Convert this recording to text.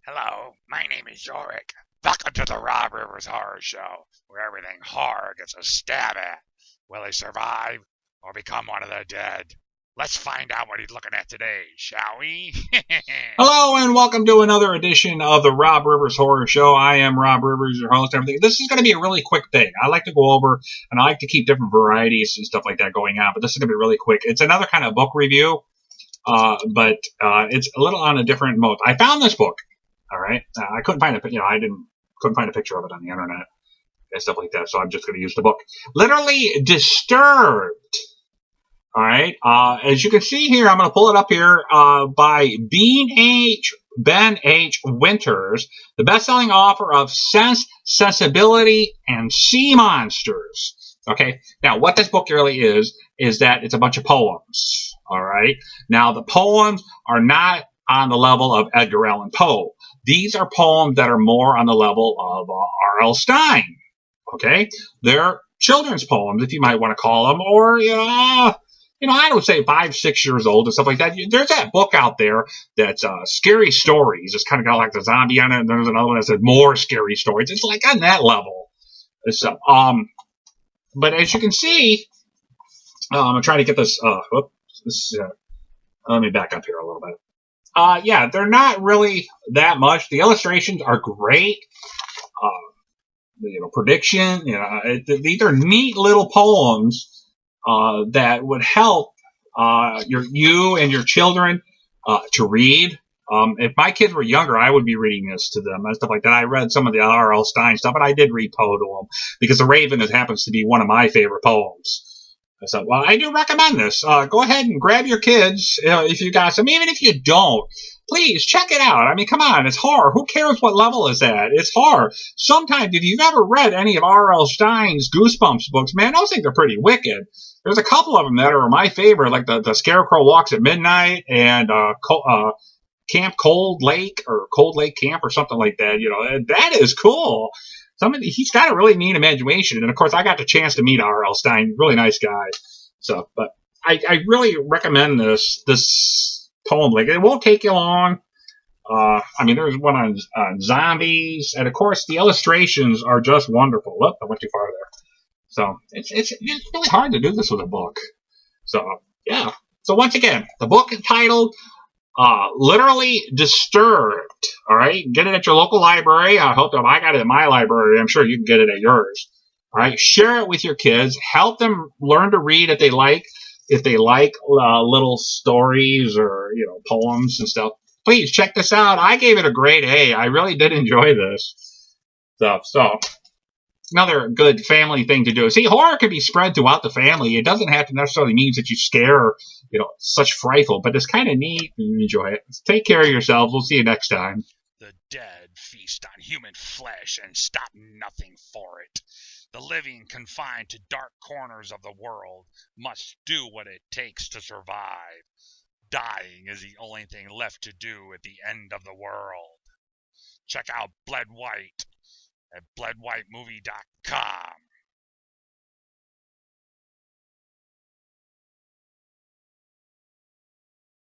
Hello, my name is Yorick. Welcome to the Rob Rivers Horror Show, where everything horror gets a stab at. Will he survive or become one of the dead? Let's find out what he's looking at today, shall we? Hello and welcome to another edition of the Rob Rivers Horror Show. I am Rob Rivers, your host and everything. This is going to be a really quick thing. I like to go over and I like to keep different varieties and stuff like that going on, but this is going to be really quick. It's another kind of book review, but it's a little on a different mode. I found this book. All right, I couldn't find couldn't find a picture of it on the internet and stuff like that, so I'm just going to use the book. Literally Disturbed. All right. As you can see here, I'm going to pull it up here by Ben H. Winters, the best-selling author of Sense, Sensibility, and Sea Monsters. Okay. Now, what this book really is that it's a bunch of poems. All right. Now, the poems are not on the level of Edgar Allan Poe. These are poems that are more on the level of R.L. Stine. Okay. They're children's poems, if you might want to call them, or, I would say 5, 6 years old and stuff like that. There's that book out there that's scary stories. It's kind of got like the zombie on it. And there's another one that said more scary stories. It's like on that level. So, but as you can see, I'm trying to get this. Let me back up here a little bit. Yeah, they're not really that much. The illustrations are great. Prediction. These are neat little poems. That would help you and your children to read. If my kids were younger, I would be reading this to them and stuff like that. I read some of the R.L. Stine stuff, but I did read Poe to them because The Raven happens to be one of my favorite poems. So, well, I do recommend this. Go ahead and grab your kids if you got some. Even if you don't, please check it out. I mean, come on, it's horror. Who cares what level is that? It's horror. Sometimes, if you've ever read any of R.L. Stine's Goosebumps books, man, those things are pretty wicked. There's a couple of them that are my favorite, like the Scarecrow Walks at Midnight and Camp Cold Lake or Cold Lake Camp or something like that. That is cool. He's got a really neat imagination, and of course, I got the chance to meet R.L. Stine, really nice guy. So, but I really recommend this poem. Like, it won't take you long. There's one on zombies, and of course, the illustrations are just wonderful. Whoop, I went too far there. So it's really hard to do this with a book. So yeah. So once again, the book is titled Literally Disturbed. All right, get it at your local library. I hope that I got it at my library. I'm sure you can get it at yours. All right, share it with your kids. Help them learn to read if they like. If they like little stories or poems and stuff, please check this out. I gave it a grade A. I really did enjoy this stuff. So another good family thing to do. See, horror can be spread throughout the family. It doesn't have to necessarily mean that you scare, such frightful, but it's kind of neat and enjoy it. Take care of yourselves. We'll see you next time. The dead feast on human flesh and stop nothing for it. The living, confined to dark corners of the world, must do what it takes to survive. Dying is the only thing left to do at the end of the world. Check out Bled White at bloodwhitemovie.com.